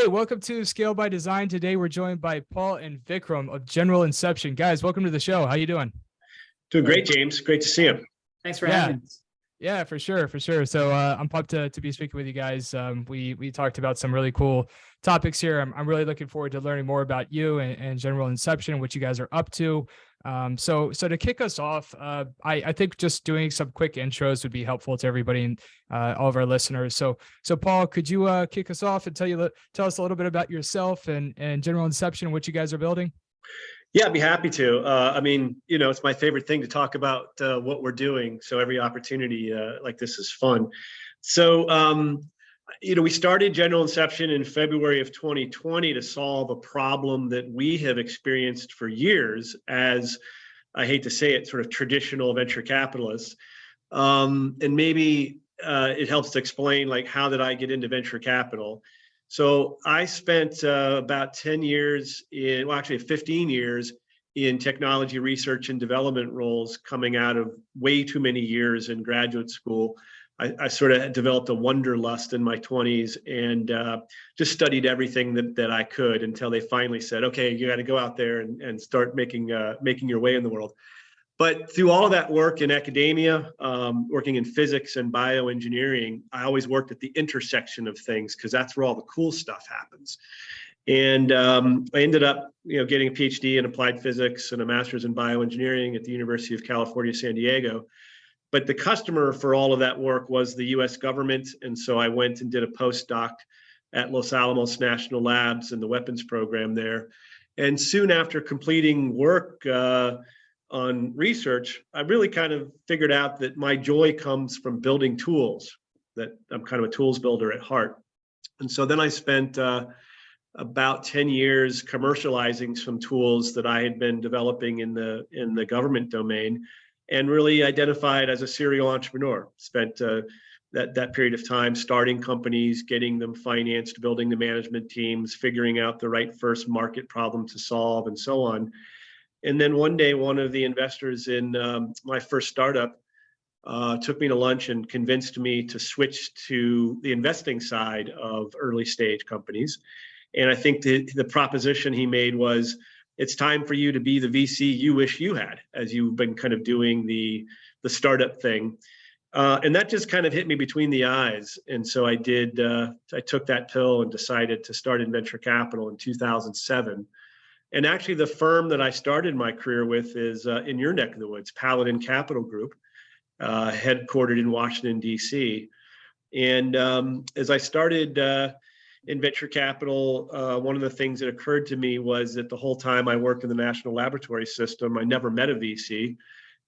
Hey, welcome to Scale by Design. Today we're joined by Paul and Vikram of General Inception. Guys, welcome to the show. How you doing? Doing great, James. Great to see you. Thanks for having us. Yeah, for sure. So I'm pumped to be speaking with you guys. We talked about some really cool topics here. I'm really looking forward to learning more about you and General Inception, what you guys are up to. So to kick us off, I think just doing some quick intros would be helpful to everybody and all of our listeners. So Paul, could you kick us off and tell us a little bit about yourself and General Inception and what you guys are building? Yeah, I'd be happy to. It's my favorite thing to talk about what we're doing. So every opportunity like this is fun. So, we started General Inception in February of 2020 to solve a problem that we have experienced for years as, I hate to say it, sort of traditional venture capitalists. And maybe it helps to explain, like, how did I get into venture capital? So I spent about 10 years 15 years in technology research and development roles coming out of way too many years in graduate school. I sort of developed a wanderlust in my 20s and just studied everything that I could until they finally said, okay, you got to go out there and start making your way in the world. But through all of that work in academia, working in physics and bioengineering, I always worked at the intersection of things because that's where all the cool stuff happens. And I ended up, getting a PhD in applied physics and a master's in bioengineering at the University of California, San Diego. But the customer for all of that work was the U.S. government. And so I went and did a postdoc at Los Alamos National Labs in the weapons program there. And soon after completing work on research, I really kind of figured out that my joy comes from building tools, that I'm kind of a tools builder at heart. And so then I spent about 10 years commercializing some tools that I had been developing in the government domain and really identified as a serial entrepreneur. Spent that period of time starting companies, getting them financed, building the management teams, figuring out the right first market problem to solve, and so on. And then one day, one of the investors in my first startup took me to lunch and convinced me to switch to the investing side of early stage companies. And I think the proposition he made was, it's time for you to be the VC you wish you had, as you've been kind of doing the startup thing. And that just kind of hit me between the eyes. And so I took that pill and decided to start in venture capital in 2007. And actually, the firm that I started my career with is in your neck of the woods, Paladin Capital Group, headquartered in Washington, D.C. And as I started in venture capital, one of the things that occurred to me was that the whole time I worked in the national laboratory system, I never met a VC.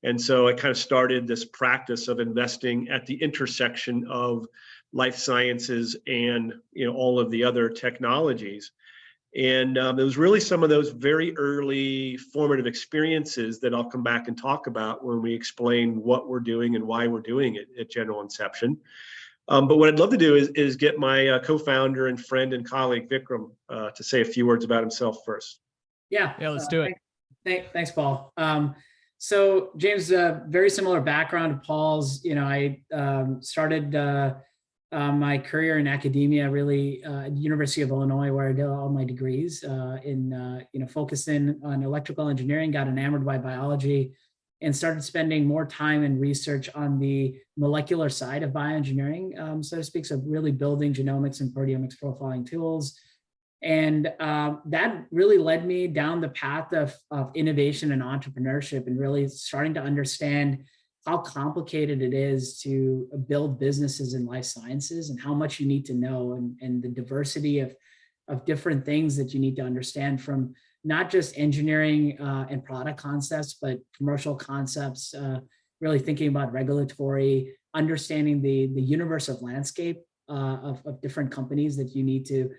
And so I kind of started this practice of investing at the intersection of life sciences and all of the other technologies. And it was really some of those very early formative experiences that I'll come back and talk about when we explain what we're doing and why we're doing it at General Inception. But what I'd love to do is get my co-founder and friend and colleague, Vikram, to say a few words about himself first. Yeah, let's do it. Thanks, Paul. So James, very similar background to Paul's. I started my career in academia, really at the University of Illinois, where I did all my degrees focused in on electrical engineering, got enamored by biology, and started spending more time in research on the molecular side of bioengineering, so to speak, so really building genomics and proteomics profiling tools. And that really led me down the path of innovation and entrepreneurship, and really starting to understand how complicated it is to build businesses in life sciences and how much you need to know, and the diversity of different things that you need to understand, from not just engineering and product concepts, but commercial concepts, really thinking about regulatory, understanding the universe of landscape of different companies that you need to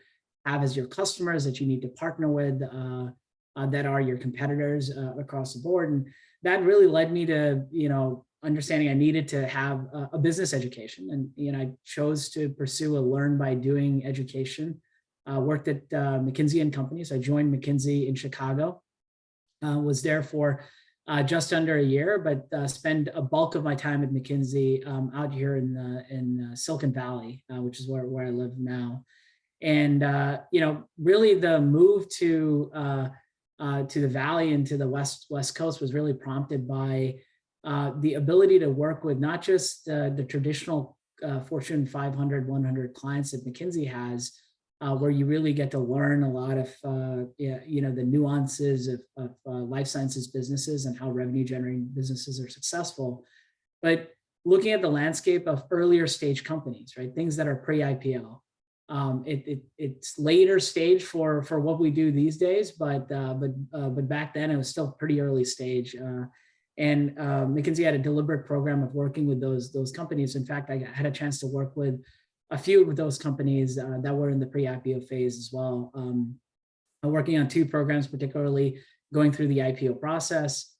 have as your customers, that you need to partner with, that are your competitors across the board. And that really led me to, understanding I needed to have a business education. And, I chose to pursue a learn by doing education. Worked at McKinsey and Company. So I joined McKinsey in Chicago, was there for just under a year, but spend a bulk of my time at McKinsey out here in Silicon Valley, which is where I live now. And really the move to the Valley and to the West Coast was really prompted by the ability to work with not just the traditional Fortune 500, 100 clients that McKinsey has, where you really get to learn a lot of the nuances of life sciences businesses and how revenue generating businesses are successful, but looking at the landscape of earlier stage companies, right? Things that are pre-IPO. It's later stage for what we do these days, but back then it was still pretty early stage. And McKinsey had a deliberate program of working with those companies. In fact, I had a chance to work with a few of those companies that were in the pre-IPO phase as well. Working on 2 programs, particularly going through the IPO process.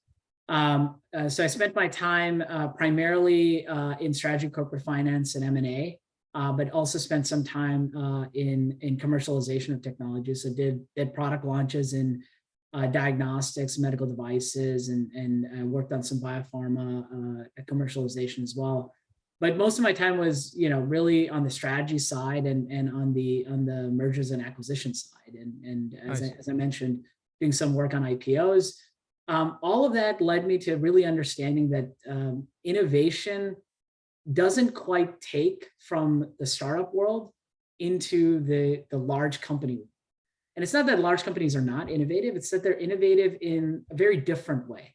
So I spent my time primarily in strategy, corporate finance, and M&A, but also spent some time in commercialization of technology. So did product launches in diagnostics, medical devices, and worked on some biopharma commercialization as well. But most of my time was, really on the strategy side and on the mergers and acquisition side. And as I mentioned, doing some work on IPOs. All of that led me to really understanding that innovation doesn't quite take from the startup world into the large company. And it's not that large companies are not innovative, it's that they're innovative in a very different way.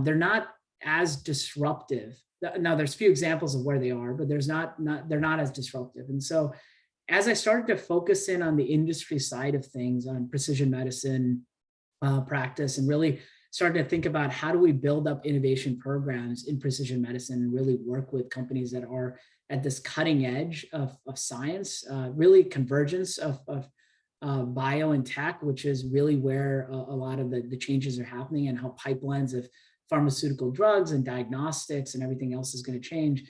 They're not as disruptive. Now there's a few examples of where they are, but they're not as disruptive. And so as I started to focus in on the industry side of things, on precision medicine practice, and really started to think about how do we build up innovation programs in precision medicine and really work with companies that are at this cutting edge of science, really convergence of bio and tech, which is really where a lot of the changes are happening, and how pipelines of pharmaceutical drugs and diagnostics and everything else is going to change.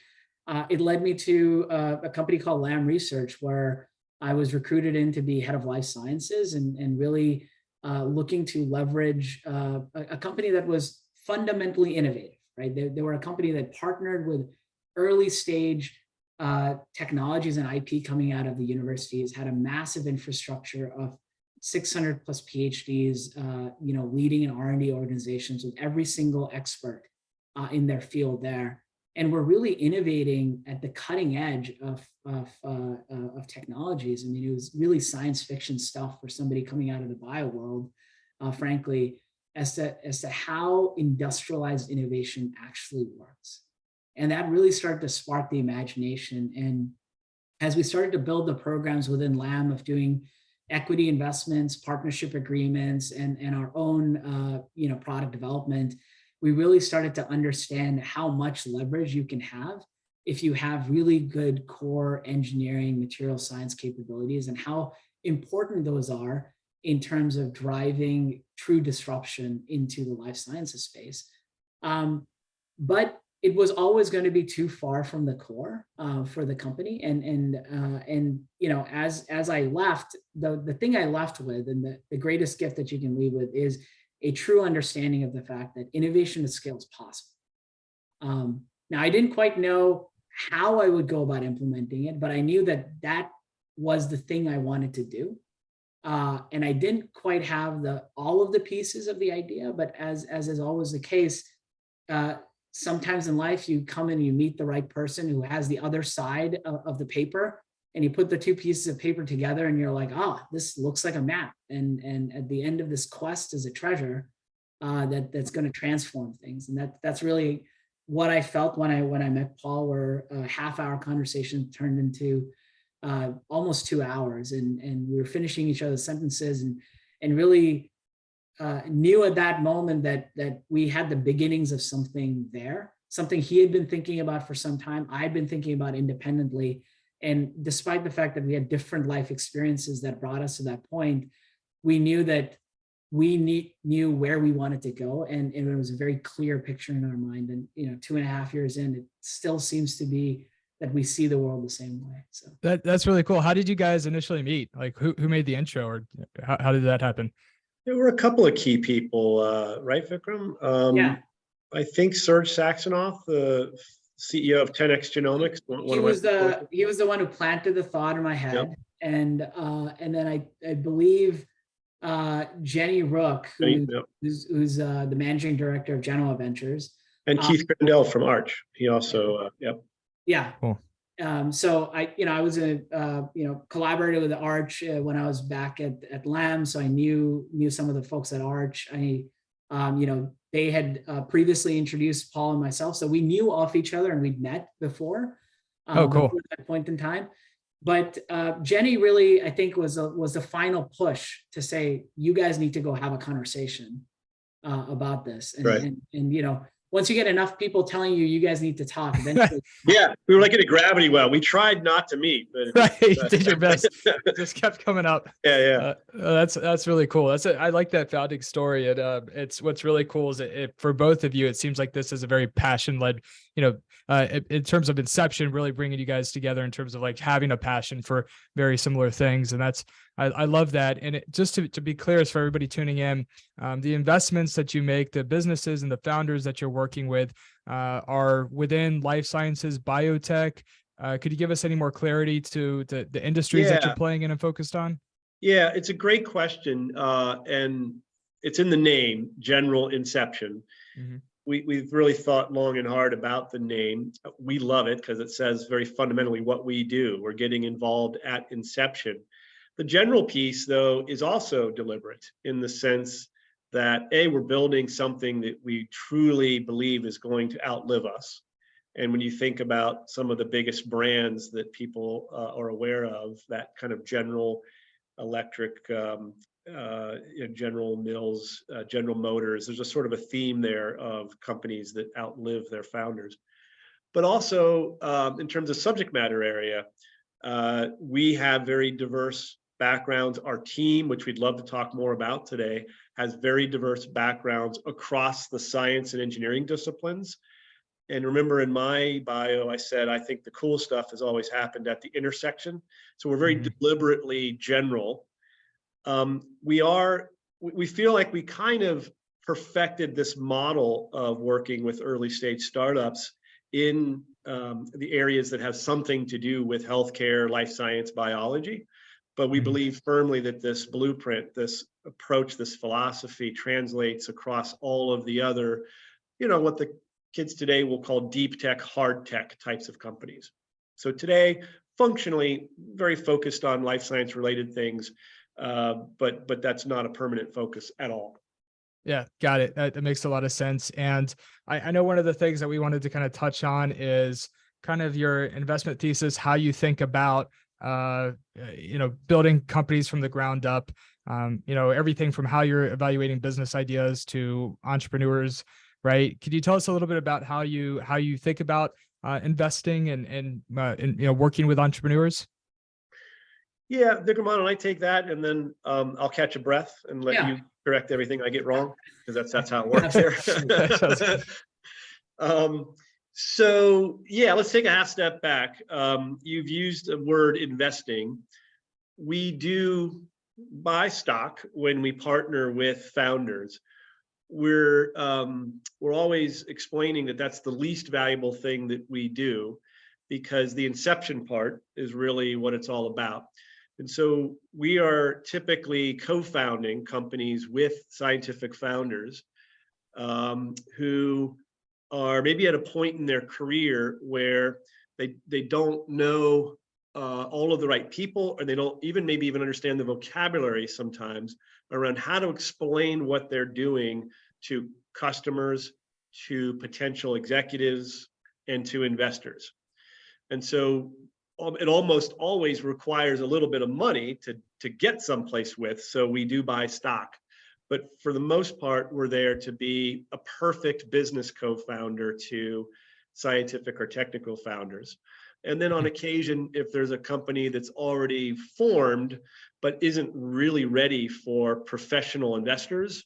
It led me to a company called Lam Research, where I was recruited in to be head of life sciences and really looking to leverage a company that was fundamentally innovative, right? They were a company that partnered with early stage technologies and IP coming out of the universities, had a massive infrastructure of 600 plus PhDs, leading in R&D organizations with every single expert in their field there. And we're really innovating at the cutting edge of technologies. I mean, it was really science fiction stuff for somebody coming out of the bio world, frankly, as to how industrialized innovation actually works. And that really started to spark the imagination. And as we started to build the programs within Lam of doing equity investments, partnership agreements, and our own product development, we really started to understand how much leverage you can have if you have really good core engineering, material science capabilities, and how important those are in terms of driving true disruption into the life sciences space. But it was always going to be too far from the core for the company. And as I left, the thing I left with, and the greatest gift that you can leave with, is a true understanding of the fact that innovation at scale is possible. Now, I didn't quite know how I would go about implementing it, but I knew that was the thing I wanted to do. And I didn't quite have all of the pieces of the idea, but as is always the case, sometimes in life you come and you meet the right person who has the other side of the paper, and you put the 2 pieces of paper together and you're like, this looks like a map. And at the end of this quest is a treasure that's going to transform things. And that's really what I felt when I met Paul, where a half-hour conversation turned into almost 2 hours, and we were finishing each other's sentences and really knew at that moment that we had the beginnings of something there, something he had been thinking about for some time, I'd been thinking about independently. And despite the fact that we had different life experiences that brought us to that point, we knew that we knew where we wanted to go, and it was a very clear picture in our mind. And 2.5 years in, it still seems to be that we see the world the same way. So that's really cool. How did you guys initially meet? Like, who made the intro, or how did that happen? There were a couple of key people, right, Vikram? Yeah. I think Serge Saxonoff, the CEO of 10x Genomics. He was the one who planted the thought in my head. Yep. and then I believe Jenny Rook, who's the managing director of Genoa Ventures, and Keith Grandel from Arch. He also, yep. Yeah. Cool. So I was a collaborator with the Arch when I was back at LAM, so I knew some of the folks at Arch. They had previously introduced Paul and myself, so we knew of each other and we'd met before. Cool. Before that point in time. But Jenny really, I think, was the final push to say, you guys need to go have a conversation about this. And once you get enough people telling you guys need to talk, eventually. Yeah, we were like in a gravity well. We tried not to meet, but right, did your best. Just kept coming up. Yeah. That's really cool. I like that founding story. It's what's really cool is for both of you, it seems like this is a very passion-led, in terms of Inception, really bringing you guys together in terms of like having a passion for very similar things. And I love that. And just to be clear, as for everybody tuning in, the investments that you make, the businesses and the founders that you're working with are within life sciences, biotech. Could you give us any more clarity to the industries that you're playing in and focused on? Yeah, it's a great question. And it's in the name, General Inception. Mm-hmm. We've really thought long and hard about the name. We love it because it says very fundamentally what we do. We're getting involved at inception. The general piece, though, is also deliberate in the sense that, A, we're building something that we truly believe is going to outlive us. And when you think about some of the biggest brands that people are aware of, that kind of General Electric, General Mills, General Motors, there's a sort of a theme there of companies that outlive their founders. But also in terms of subject matter area, we have very diverse backgrounds. Our team, which we'd love to talk more about today, has very diverse backgrounds across the science and engineering disciplines. And remember, in my bio, I said, I think the cool stuff has always happened at the intersection. So we're very deliberately general. We feel like we kind of perfected this model of working with early stage startups in the areas that have something to do with healthcare, life science, biology. But we believe firmly that this blueprint, this approach, this philosophy translates across all of the other, what the kids today will call deep tech, hard tech types of companies. So today, functionally, very focused on life science related things, but that's not a permanent focus at all. Yeah, got it. That makes a lot of sense. And I know one of the things that we wanted to kind of touch on is kind of your investment thesis, how you think about building companies from the ground up, everything from how you're evaluating business ideas to entrepreneurs, right? Could you tell us a little bit about how you think about investing and working with entrepreneurs? Yeah, Vikram, why don't I take that, and then I'll catch a breath and let you correct everything I get wrong, because that's how it works here. So yeah, let's take a half step back. You've used the word investing. We do buy stock when we partner with founders. We're always explaining that that's the least valuable thing that we do, because the inception part is really what it's all about. And so we are typically co-founding companies with scientific founders who are maybe at a point in their career where they don't know all of the right people, or they don't even understand the vocabulary sometimes around how to explain what they're doing to customers, to potential executives, and to investors. And so it almost always requires a little bit of money to get someplace with, so we do buy stock. But for the most part, we're there to be a perfect business co-founder to scientific or technical founders. And then on occasion, if there's a company that's already formed but isn't really ready for professional investors,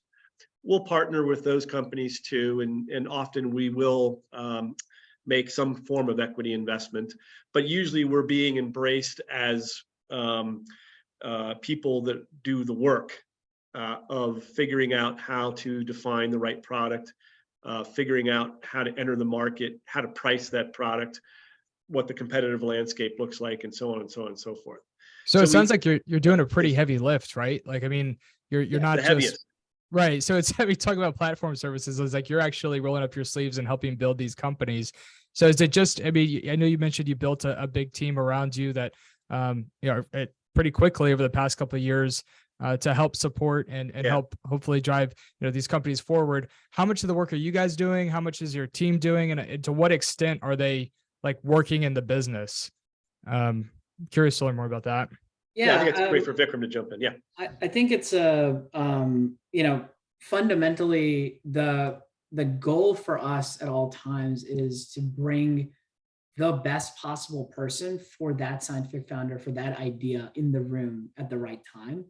we'll partner with those companies too. And often we will make some form of equity investment, but usually we're being embraced as people that do the work of figuring out how to define the right product, figuring out how to enter the market, how to price that product, what the competitive landscape looks like, and so on and so on and so forth. So it sounds like you're doing a pretty heavy lift, right? Like, I mean, you're not the just heaviest. right. So it's heavy talking about platform services. It's like you're actually rolling up your sleeves and helping build these companies. So is it just, I mean, I know you mentioned you built a big team around you that, pretty quickly over the past couple of years to help support and help hopefully drive, these companies forward. How much of the work are you guys doing? How much is your team doing? And to what extent are they like working in the business? Curious to learn more about that. Yeah, I think it's great for Vikram to jump in. Yeah. I think it's fundamentally the goal for us at all times is to bring the best possible person for that scientific founder, for that idea in the room at the right time.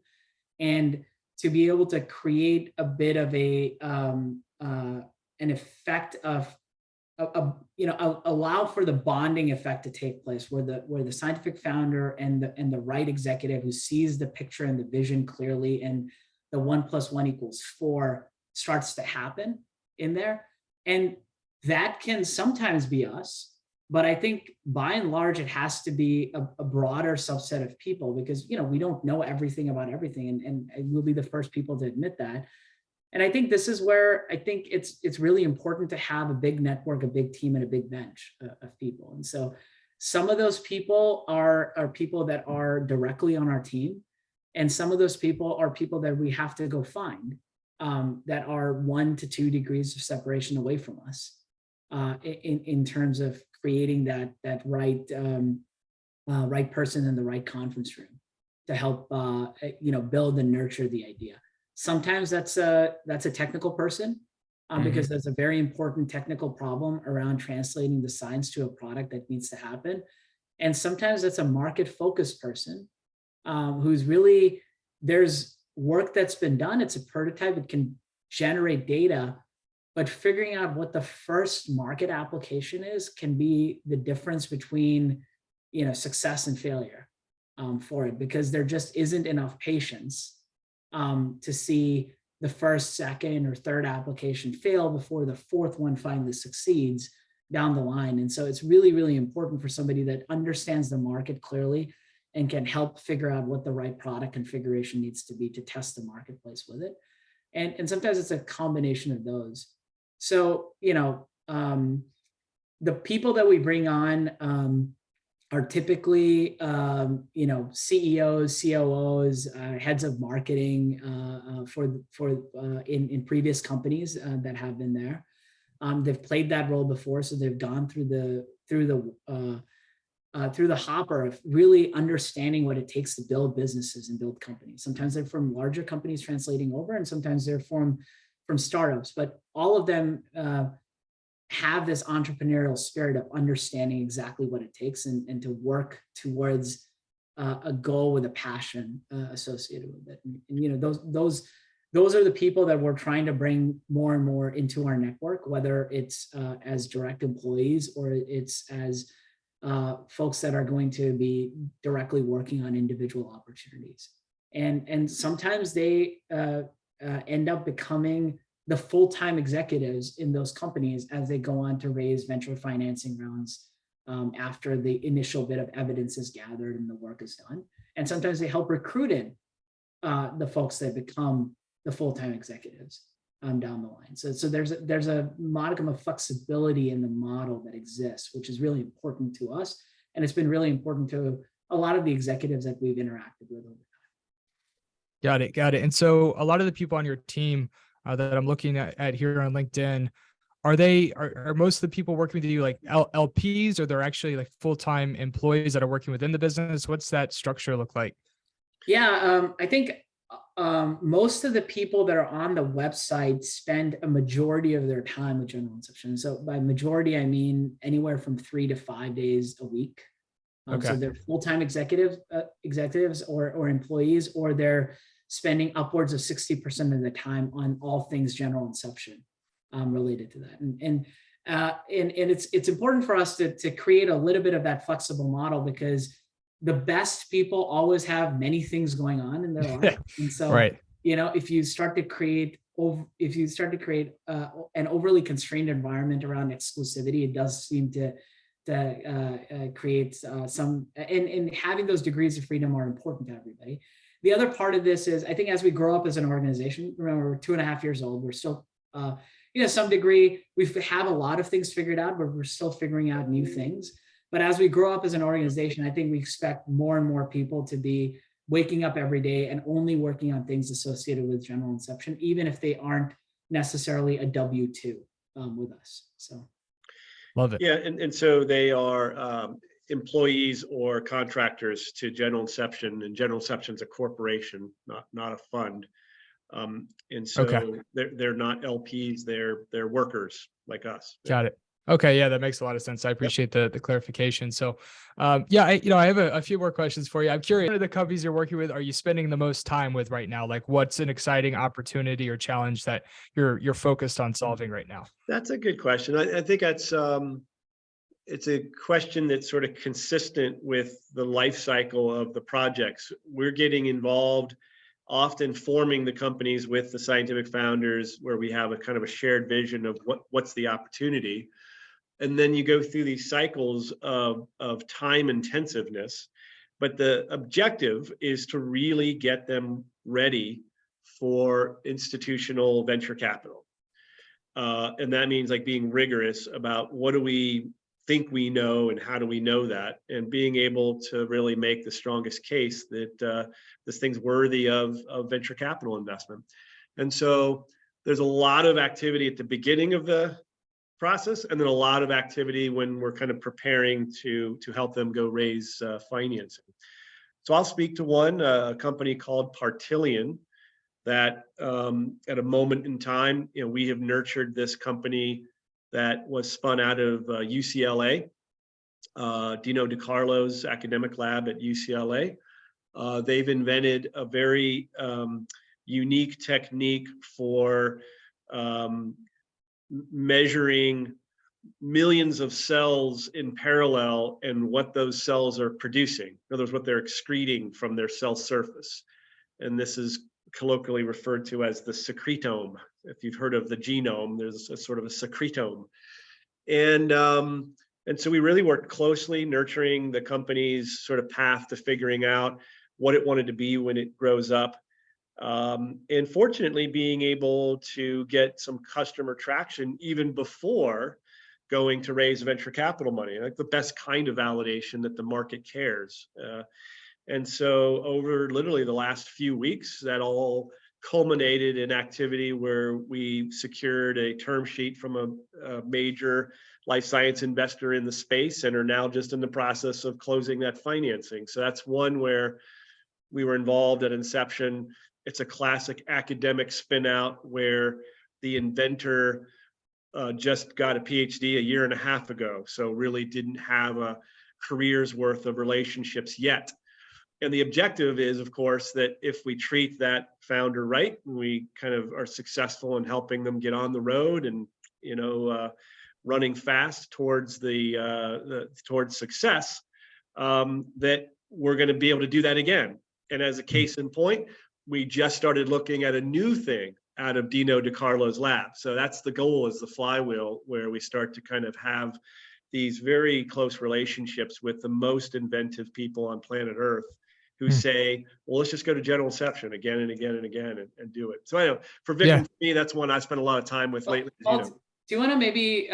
And to be able to create a bit of an effect of allow for the bonding effect to take place where the scientific founder and the right executive who sees the picture and the vision clearly and the 1 + 1 = 4 starts to happen in there. And that can sometimes be us, but I think by and large, it has to be a broader subset of people because, we don't know everything about everything and we'll be the first people to admit that. And I think this is where I think it's really important to have a big network, a big team, and a big bench of people. And so some of those people are people that are directly on our team. And some of those people are people that we have to go find that are 1 to 2 degrees of separation away from us in terms of creating that right person in the right conference room to help build and nurture the idea. Sometimes that's a technical person because there's a very important technical problem around translating the science to a product that needs to happen. And sometimes that's a market-focused person who's really, there's work that's been done. It's a prototype. It can generate data, but figuring out what the first market application is can be the difference between, success and failure for it because there just isn't enough patience to see the first, second, or third application fail before the fourth one finally succeeds down the line. And so it's really, really important for somebody that understands the market clearly and can help figure out what the right product configuration needs to be to test the marketplace with it. And sometimes it's a combination of those. So, the people that we bring on are typically, CEOs, COOs, heads of marketing in previous companies that have been there. They've played that role before, so they've gone through the hopper of really understanding what it takes to build businesses and build companies. Sometimes they're from larger companies translating over, and sometimes they're from startups. But all of them have this entrepreneurial spirit of understanding exactly what it takes and to work towards a goal with a passion associated with it. And those are the people that we're trying to bring more and more into our network, whether it's as direct employees or it's as folks that are going to be directly working on individual opportunities. And sometimes they end up becoming the full-time executives in those companies as they go on to raise venture financing rounds after the initial bit of evidence is gathered and the work is done. And sometimes they help recruit in the folks that become the full-time executives down the line. So there's a modicum of flexibility in the model that exists, which is really important to us. And it's been really important to a lot of the executives that we've interacted with over time. Got it. And so a lot of the people on your team that I'm looking at here on LinkedIn, are most of the people working with you like LPs, or they're actually like full-time employees that are working within the business? What's that structure look like? Yeah, I think most of the people that are on the website spend a majority of their time with General Inception. So by majority, I mean anywhere from 3 to 5 days a week. So they're full-time executives or employees, or they're spending upwards of 60% of the time on all things General Inception related to that. And it's important for us to create a little bit of that flexible model because the best people always have many things going on in their life. And so, if you start to create an overly constrained environment around exclusivity, it does seem to create some, and having those degrees of freedom are important to everybody. The other part of this is, I think as we grow up as an organization, remember, we're 2.5 years old, we're still, some degree, we have a lot of things figured out, but we're still figuring out new things. But as we grow up as an organization, I think we expect more and more people to be waking up every day and only working on things associated with General Inception, even if they aren't necessarily a W-2 with us. So, love it. Yeah, and so they are employees or contractors to General Inception, and General Inception's a corporation, not a fund. And so they're not LPs, they're workers like us. Got it. Okay, yeah, that makes a lot of sense. I appreciate the clarification. So, yeah, I have a few more questions for you. I'm curious, what are the companies you're working with are you spending the most time with right now? Like, what's an exciting opportunity or challenge that you're focused on solving right now? That's a good question. I think that's it's a question that's sort of consistent with the life cycle of the projects. We're getting involved, often forming the companies with the scientific founders, where we have a kind of a shared vision of what's the opportunity. And then you go through these cycles of time intensiveness. But the objective is to really get them ready for institutional venture capital. And that means like being rigorous about what do we think we know and how do we know that, and being able to really make the strongest case that this thing's worthy of venture capital investment. And so there's a lot of activity at the beginning of the process, and then a lot of activity when we're kind of preparing to help them go raise financing. So I'll speak to one, a company called Partillion, that at a moment in time, we have nurtured this company that was spun out of UCLA, Dino DiCarlo's academic lab at UCLA. They've invented a very unique technique for measuring millions of cells in parallel and what those cells are producing. In other words, what they're excreting from their cell surface. And this is colloquially referred to as the secretome. If you've heard of the genome, there's a sort of a secretome. And so we really worked closely nurturing the company's sort of path to figuring out what it wanted to be when it grows up. And fortunately, being able to get some customer traction even before going to raise venture capital money, like the best kind of validation that the market cares. And so over literally the last few weeks, that all culminated in activity where we secured a term sheet from a major life science investor in the space and are now just in the process of closing that financing. So that's one where we were involved at inception. It's a classic academic spin out where the inventor just got a PhD a year and a half ago, so really didn't have a career's worth of relationships yet. And the objective is, of course, that if we treat that founder right, we kind of are successful in helping them get on the road and running fast towards towards success, that we're going to be able to do that again. And as a case in point, we just started looking at a new thing out of Dino DiCarlo's lab. So that's the goal, is the flywheel, where we start to kind of have these very close relationships with the most inventive people on planet Earth who say, well, let's just go to General Inception again and again and again and do it. So I know for Vikram, for me, that's one I spent a lot of time with lately. Paul, do you want to maybe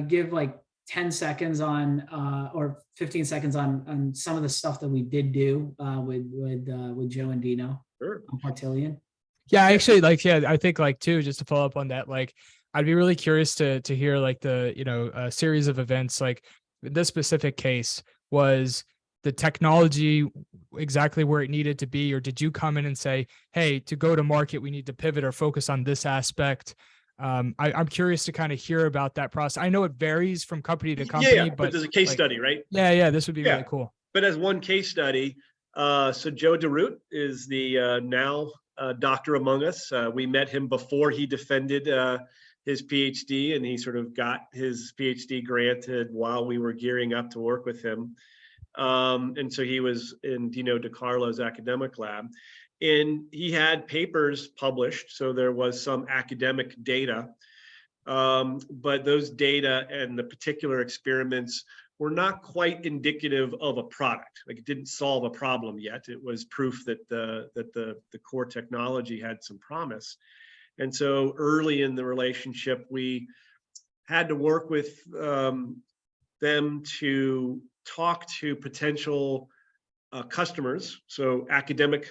give like 10 seconds on or 15 seconds on some of the stuff that we did do with Joe and Dino on Partillion? Yeah, actually, I think too, just to follow up on that, I'd be really curious to hear the, a series of events. Like this specific case, was the technology exactly where it needed to be, or did you come in and say, hey, to go to market, we need to pivot or focus on this aspect? I'm curious to kind of hear about that process. I know it varies from company to company, but there's a case study, right? Yeah, this would be really cool. But as one case study, so Joe DeRoot is the now doctor among us. We met him before he defended his PhD, and he sort of got his PhD granted while we were gearing up to work with him. And so he was in Dino DiCarlo's academic lab, and he had papers published. So there was some academic data. but those data and the particular experiments were not quite indicative of a product. Like, it didn't solve a problem yet. It was proof that the core technology had some promise. And so early in the relationship, we had to work with them to talk to potential customers. So academic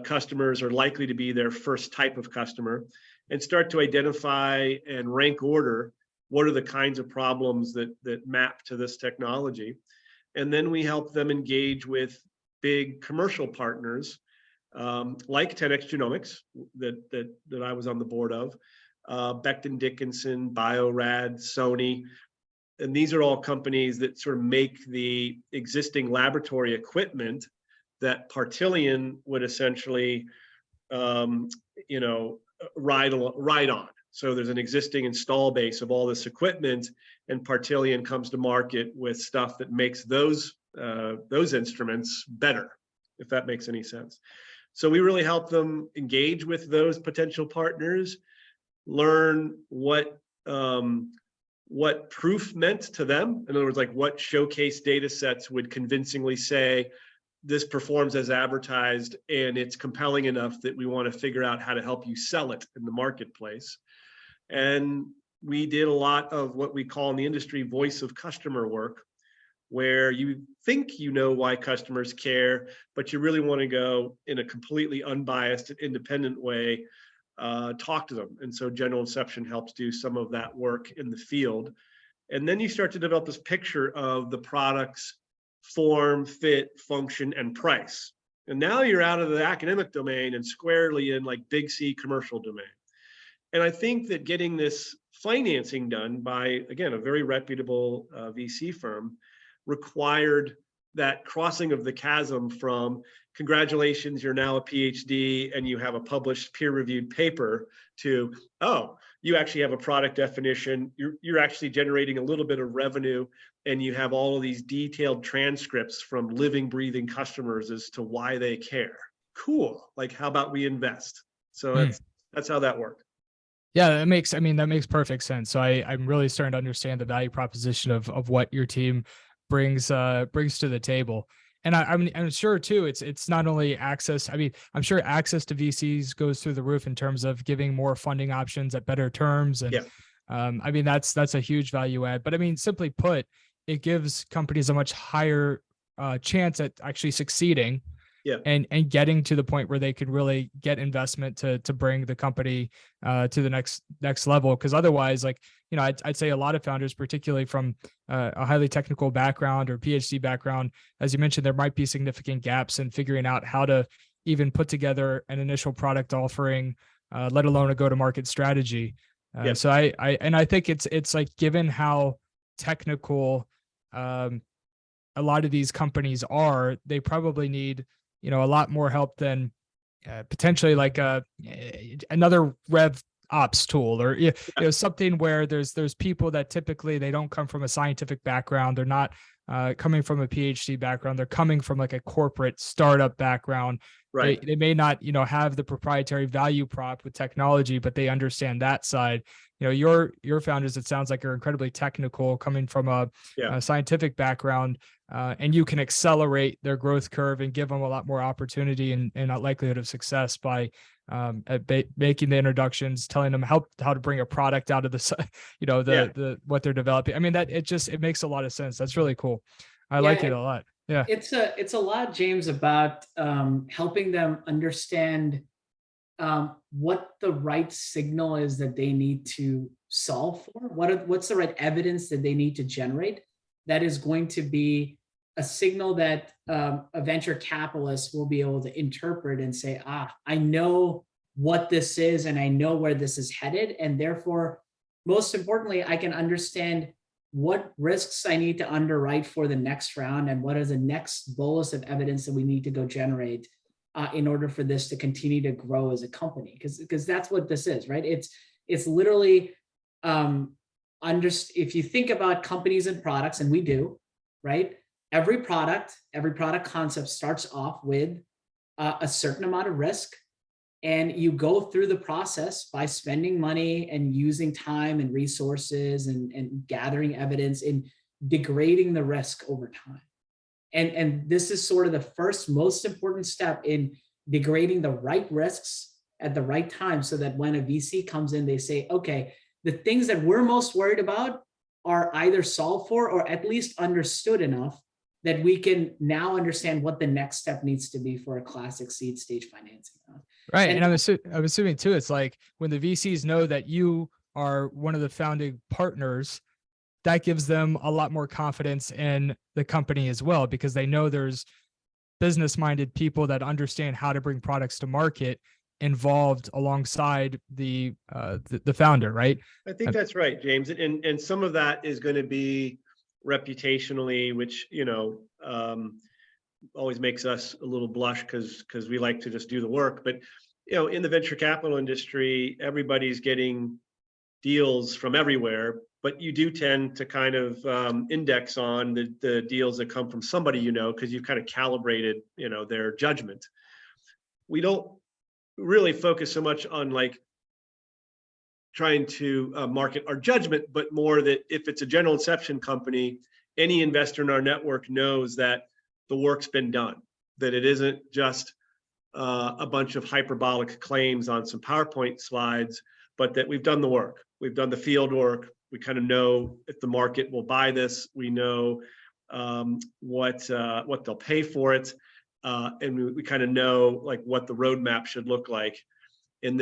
customers are likely to be their first type of customer, and start to identify and rank order what are the kinds of problems that map to this technology. And then we help them engage with big commercial partners like 10x Genomics that I was on the board of, Becton Dickinson, Bio-Rad, Sony. And these are all companies that sort of make the existing laboratory equipment that Partillion would essentially, ride on. So there's an existing install base of all this equipment, and Partillion comes to market with stuff that makes those instruments better, if that makes any sense. So we really help them engage with those potential partners, learn what proof meant to them. In other words, like, what showcase data sets would convincingly say this performs as advertised and it's compelling enough that we want to figure out how to help you sell it in the marketplace. And we did a lot of what we call in the industry voice of customer work, where you think you know why customers care, but you really want to go in a completely unbiased and independent way, talk to them. And so General Inception helps do some of that work in the field. And then you start to develop this picture of the product's form, fit, function, and price. And now you're out of the academic domain and squarely in like big C commercial domain. And I think that getting this financing done by, again, a very reputable VC firm required that crossing of the chasm from congratulations, you're now a PhD and you have a published peer-reviewed paper, to, oh, you actually have a product definition, you're actually generating a little bit of revenue, and you have all of these detailed transcripts from living, breathing customers as to why they care. Cool. Like, how about we invest? So that's how that worked. Yeah, that makes perfect sense. So I'm really starting to understand the value proposition of what your team brings to the table. And I'm sure too, it's not only access. I mean, I'm sure access to VCs goes through the roof in terms of giving more funding options at better terms. And I mean, that's a huge value add. But I mean, simply put, it gives companies a much higher chance at actually succeeding. And getting to the point where they could really get investment to bring the company to the next level. Because otherwise, like, I'd say a lot of founders, particularly from a highly technical background or PhD background, as you mentioned, there might be significant gaps in figuring out how to even put together an initial product offering, let alone a go-to-market strategy. So I think it's like, given how technical a lot of these companies are, they probably need a lot more help than potentially like another rev ops tool, or something where there's people that typically they don't come from a scientific background. They're not coming from a PhD background. They're coming from like a corporate startup background. Right. They may not, have the proprietary value prop with technology, but they understand that side. Your founders, it sounds like, are incredibly technical, coming from a scientific background, and you can accelerate their growth curve and give them a lot more opportunity and a likelihood of success by making the introductions, telling them how to bring a product out of the what they're developing. I mean, it makes a lot of sense. That's really cool. I like it a lot. Yeah. It's a lot, James, about helping them understand what the right signal is that they need to solve for. What's the right evidence that they need to generate that is going to be a signal that a venture capitalist will be able to interpret and say, I know what this is and I know where this is headed. And therefore, most importantly, I can understand what risks I need to underwrite for the next round and what is the next bolus of evidence that we need to go generate in order for this to continue to grow as a company. Because that's what this is, right? It's literally, if you think about companies and products, and we do, right? Every product concept starts off with a certain amount of risk And you go through the process by spending money and using time and resources and gathering evidence and degrading the risk over time. And this is sort of the first most important step in degrading the right risks at the right time, so that when a VC comes in, they say, okay, the things that we're most worried about are either solved for or at least understood enough that we can now understand what the next step needs to be for a classic seed stage financing. Right. And I'm assuming too, it's like when the VCs know that you are one of the founding partners, that gives them a lot more confidence in the company as well, because they know there's business-minded people that understand how to bring products to market involved alongside the founder, right? I think that's right, James. And some of that is going to be reputationally, which, always makes us a little blush because we like to just do the work. But, in the venture capital industry, everybody's getting deals from everywhere, but you do tend to kind of index on the deals that come from somebody, because you've kind of calibrated, their judgment. We don't really focus so much on like trying to market our judgment, but more that if it's a General Inception company, any investor in our network knows that the work's been done, that it isn't just a bunch of hyperbolic claims on some PowerPoint slides, but that we've done the work. We've done the field work. We kind of know if the market will buy this. We know what they'll pay for it. And we kind of know like what the roadmap should look like. And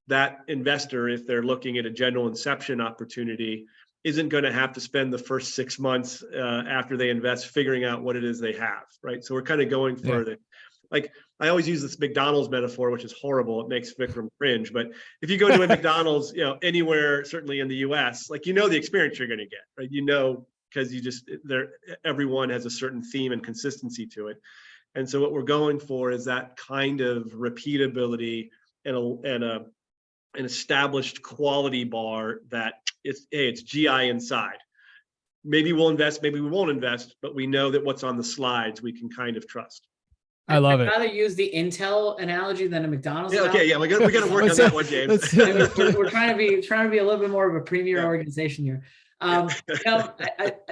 that investor, if they're looking at a General Inception opportunity, isn't going to have to spend the first 6 months after they invest figuring out what it is they have, right? So we're kind of going for like, I always use this McDonald's metaphor, which is horrible. It makes Vikram cringe. But if you go to a McDonald's, anywhere, certainly in the US, like, the experience you're going to get, right? Because everyone has a certain theme and consistency to it. And so what we're going for is that kind of repeatability and an established quality bar that it's GI inside. Maybe we'll invest, maybe we won't invest, but we know that what's on the slides we can kind of trust. I love it. I'd rather use the Intel analogy than a McDonald's. Yeah, okay, yeah, we got to work on that one, James. We're trying to be a little bit more of a premier organization here. I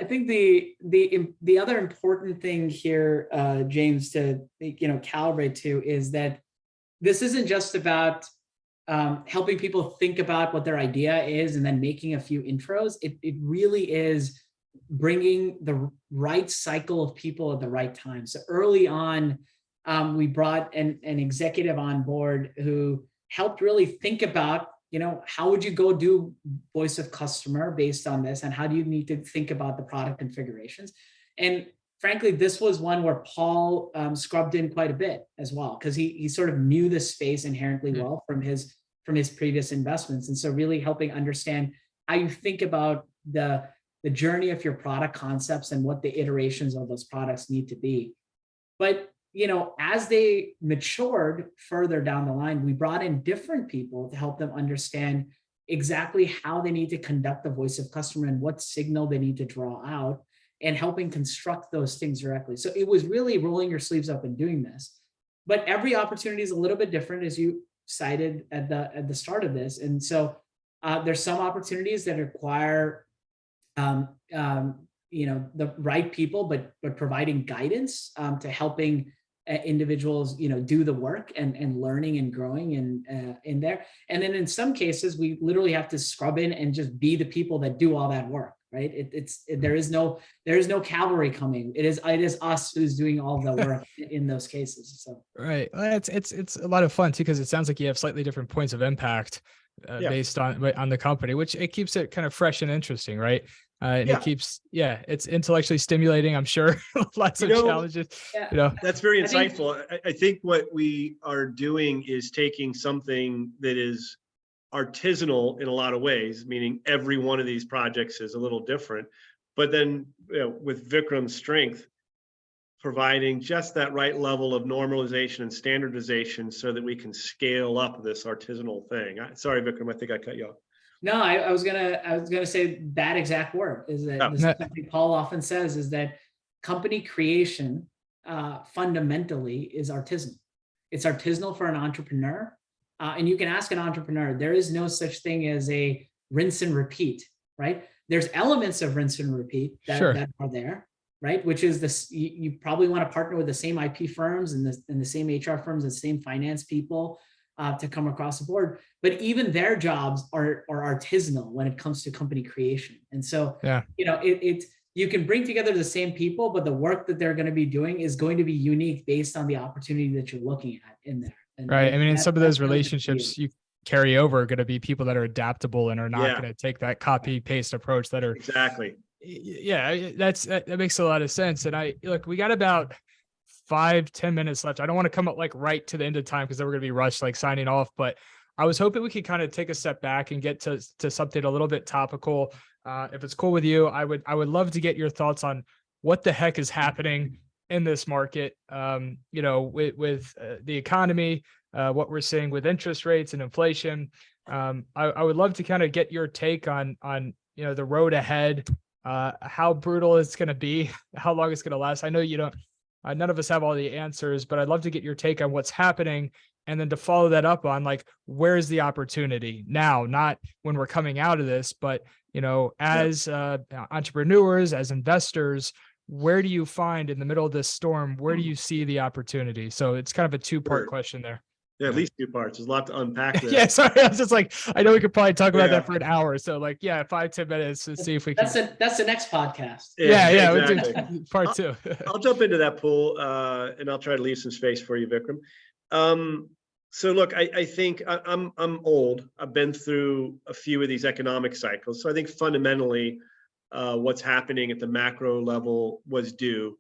think the other important thing here, James, to calibrate to is that this isn't just about helping people think about what their idea is and then making a few intros. It really is bringing the right cycle of people at the right time. So early on, we brought an executive on board who helped really think about, how would you go do voice of customer based on this, and how do you need to think about the product configurations? And frankly, this was one where Paul scrubbed in quite a bit as well, because he sort of knew the space inherently well from his previous investments. And so really helping understand how you think about the journey of your product concepts and what the iterations of those products need to be. But as they matured further down the line, we brought in different people to help them understand exactly how they need to conduct the voice of customer and what signal they need to draw out, and helping construct those things directly. So it was really rolling your sleeves up and doing this. But every opportunity is a little bit different, as you cited at the start of this. And so there's some opportunities that require the right people, but providing guidance to helping individuals, do the work and learning and growing in there. And then in some cases, we literally have to scrub in and just be the people that do all that work, right? There is no cavalry coming. It is us who's doing all the work in those cases. So right, well, it's a lot of fun too, because it sounds like you have slightly different points of impact based on the company, which it keeps it kind of fresh and interesting, right? And it keeps, it's intellectually stimulating, I'm sure. Lots of challenges. That's very insightful. I think what we are doing is taking something that is artisanal in a lot of ways, meaning every one of these projects is a little different, but then with Vikram's strength, providing just that right level of normalization and standardization so that we can scale up this artisanal thing. Sorry, Vikram, I think I cut you off. No, I was gonna say that exact word is that this is something Paul often says, is that company creation fundamentally is artisanal. It's artisanal for an entrepreneur, And you can ask an entrepreneur, there is no such thing as a rinse and repeat, right? There's elements of rinse and repeat that, Sure. that are there, right? Which is this, you probably want to partner with the same IP firms and the same HR firms and the same finance people to come across the board. But even their jobs are artisanal when it comes to company creation. And so, Yeah. You can bring together the same people, but the work that they're going to be doing is going to be unique based on the opportunity that you're looking at in there. And, right. I mean, in some of those that's really relationships you carry over are going to be people that are adaptable and are not going to take that copy paste approach that are exactly. Yeah, that makes a lot of sense. And we got about 5-10 minutes left. I don't want to come up like right to the end of time because then we're going to be rushed, like signing off. But I was hoping we could kind of take a step back and get to something a little bit topical. If it's cool with you, I would love to get your thoughts on what the heck is happening in this market. With the economy, what we're seeing with interest rates and inflation. I would love to kind of get your take on the road ahead, how brutal it's going to be, how long it's going to last. I know you don't. None of us have all the answers, but I'd love to get your take on what's happening. And then to follow that up on like, where's the opportunity now, not when we're coming out of this, but, as entrepreneurs, as investors, where do you find in the middle of this storm, where do you see the opportunity? So it's kind of a two-part question there. Yeah, at least 2 parts. There's a lot to unpack there. Yeah, sorry. I was just like, I know we could probably talk about that for an hour. So 5-10 minutes to see if we can. That's the next podcast. Yeah, exactly. We'll do part 2. I'll jump into that pool and I'll try to leave some space for you, Vikram. So look, I think I'm old. I've been through a few of these economic cycles. So I think fundamentally what's happening at the macro level was due.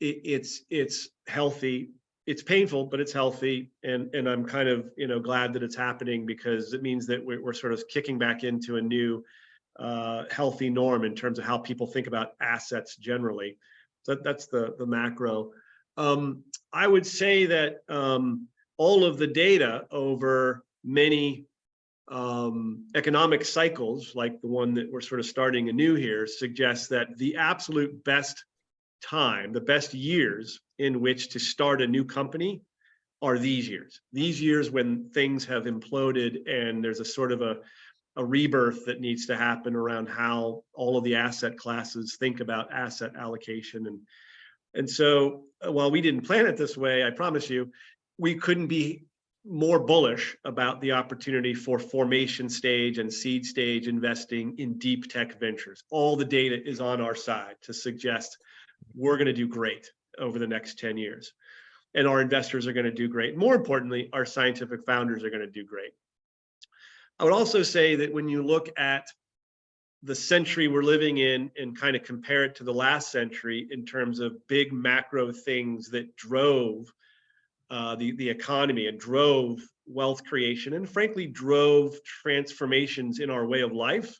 It's healthy. It's painful, but it's healthy. And I'm kind of, glad that it's happening because it means that we're sort of kicking back into a new healthy norm in terms of how people think about assets generally. So that's the macro. I would say that all of the data over many economic cycles, like the one that we're sort of starting anew here, suggests that the absolute best time, the best years in which to start a new company are these years when things have imploded and there's a sort of a rebirth that needs to happen around how all of the asset classes think about asset allocation. And so while we didn't plan it this way, I promise you, we couldn't be more bullish about the opportunity for formation stage and seed stage investing in deep tech ventures. All the data is on our side to suggest we're going to do great over the next 10 years. And our investors are going to do great. More importantly, our scientific founders are going to do great. I would also say that when you look at the century we're living in and kind of compare it to the last century in terms of big macro things that drove the economy and drove wealth creation and frankly drove transformations in our way of life,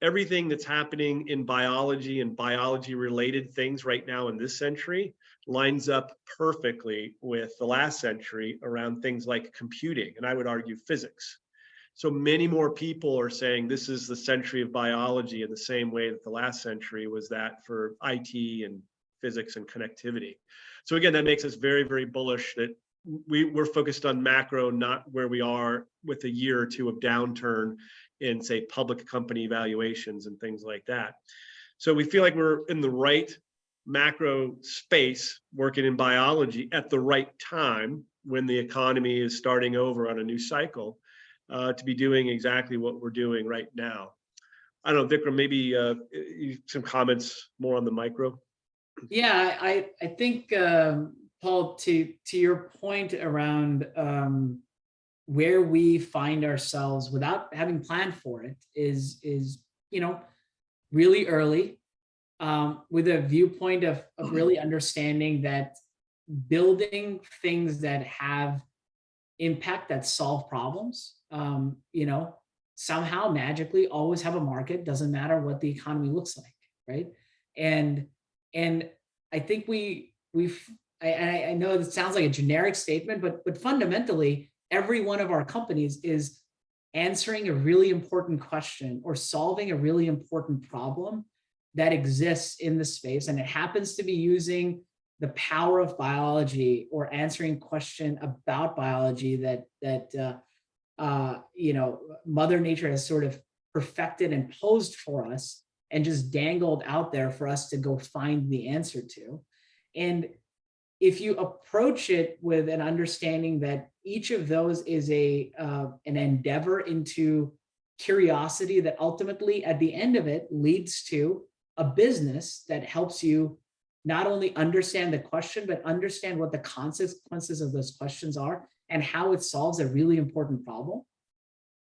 everything that's happening in biology and biology related things right now in this century lines up perfectly with the last century around things like computing, and I would argue physics. So many more people are saying this is the century of biology in the same way that the last century was that for IT and physics and connectivity. So again, that makes us very, very bullish that we're focused on macro, not where we are with a year or two of downturn in, say, public company valuations and things like that. So we feel like we're in the right macro space, working in biology at the right time when the economy is starting over on a new cycle, to be doing exactly what we're doing right now. I don't know, Vikram, maybe some comments more on the micro. Yeah, I think, Paul, to your point around where we find ourselves without having planned for it is really early, with a viewpoint of really understanding that building things that have impact, that solve problems, somehow magically always have a market, doesn't matter what the economy looks like, right? And I think I know it sounds like a generic statement, but fundamentally, every one of our companies is answering a really important question or solving a really important problem that exists in the space. And it happens to be using the power of biology or answering question about biology that Mother Nature has sort of perfected and posed for us and just dangled out there for us to go find the answer to. And if you approach it with an understanding that each of those is an endeavor into curiosity that ultimately at the end of it leads to a business that helps you not only understand the question, but understand what the consequences of those questions are and how it solves a really important problem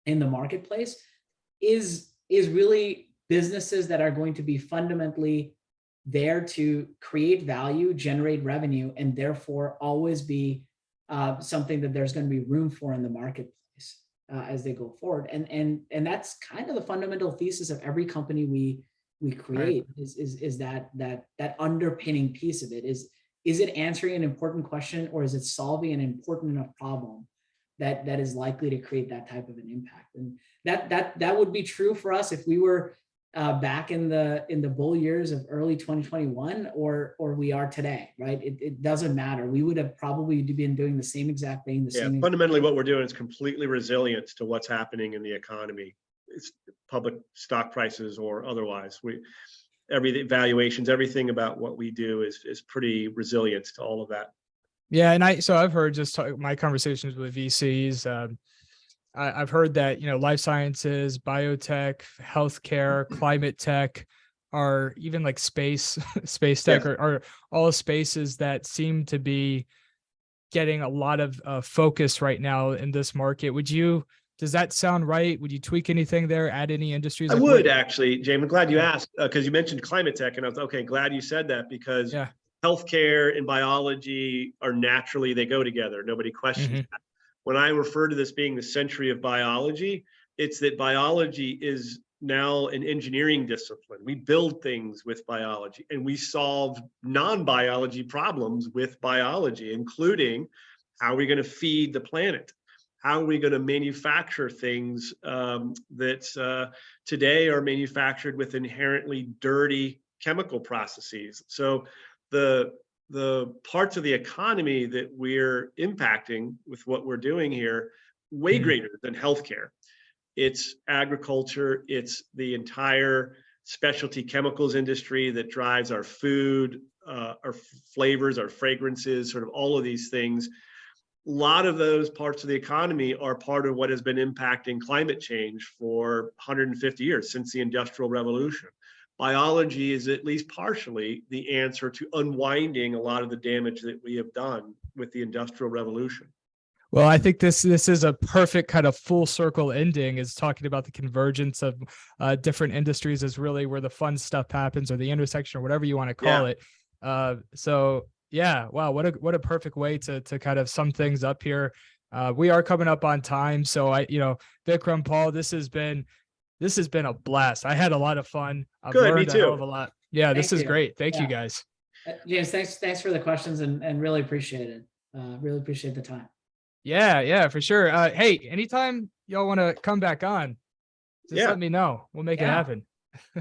in the marketplace, is really businesses that are going to be fundamentally there to create value, generate revenue, and therefore always be something that there's going to be room for in the marketplace as they go forward. And that's kind of the fundamental thesis of every company we create, right, is that underpinning piece of it. Is it answering an important question, or is it solving an important enough problem that is likely to create that type of an impact? And that would be true for us if we were back in the bull years of early 2021 or we are today, right? It doesn't matter. We would have probably been doing the same exact thing. Fundamentally what we're doing is completely resilient to what's happening in the economy. It's public stock prices or otherwise. Everything, valuations, everything about what we do is pretty resilient to all of that. Yeah, and I've heard just my conversations with VCs. I've heard that, life sciences, biotech, healthcare, climate tech, are even like space tech, yes, are all spaces that seem to be getting a lot of focus right now in this market. Does that sound right? Would you tweak anything there? Add any industries? I would actually, James. I'm glad you asked, because you mentioned climate tech, and I was glad you said that, because healthcare and biology are naturally, they go together. Nobody questions that. When I refer to this being the century of biology, it's that biology is now an engineering discipline. We build things with biology, and we solve non-biology problems with biology, including how are we going to feed the planet? How are we going to manufacture things that today are manufactured with inherently dirty chemical processes? So the parts of the economy that we're impacting with what we're doing here, way greater than healthcare. It's agriculture, it's the entire specialty chemicals industry that drives our food, our flavors, our fragrances, sort of all of these things. A lot of those parts of the economy are part of what has been impacting climate change for 150 years, since the Industrial Revolution. Biology is at least partially the answer to unwinding a lot of the damage that we have done with the Industrial Revolution. Well, I think this is a perfect kind of full circle ending, is talking about the convergence of different industries is really where the fun stuff happens, or the intersection, or whatever you want to call it. So yeah, wow, what a perfect way to kind of sum things up here. We are coming up on time, so Vikram, Paul, this has been a blast. I had a lot of fun. I've learned a hell of a lot. Yeah, this is great. Thank you guys. James, thanks for the questions and really appreciate it. Really appreciate the time. Yeah, for sure. Hey, anytime y'all want to come back on, just let me know. We'll make it happen.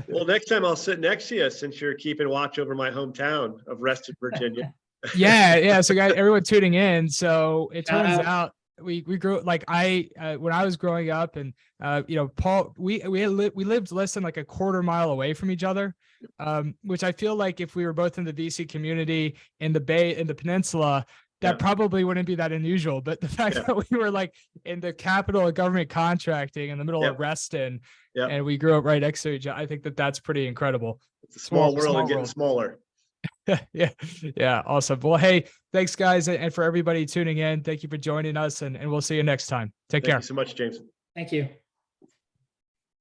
Well, next time I'll sit next to you, since you're keeping watch over my hometown of Reston, Virginia. Yeah. So guys, everyone tuning in. So it turns out we grew, like when I was growing up, and Paul, we lived less than like a quarter mile away from each other, which I feel like if we were both in the VC community in the Bay, in the peninsula, that probably wouldn't be that unusual. But the fact that we were like in the capital of government contracting in the middle of Reston, and we grew up right next to each other, I think that's pretty incredible. It's a small world and getting smaller. Yeah. Awesome. Well, hey, thanks guys. And for everybody tuning in, thank you for joining us, and we'll see you next time. Take care. Thank you so much, James. Thank you.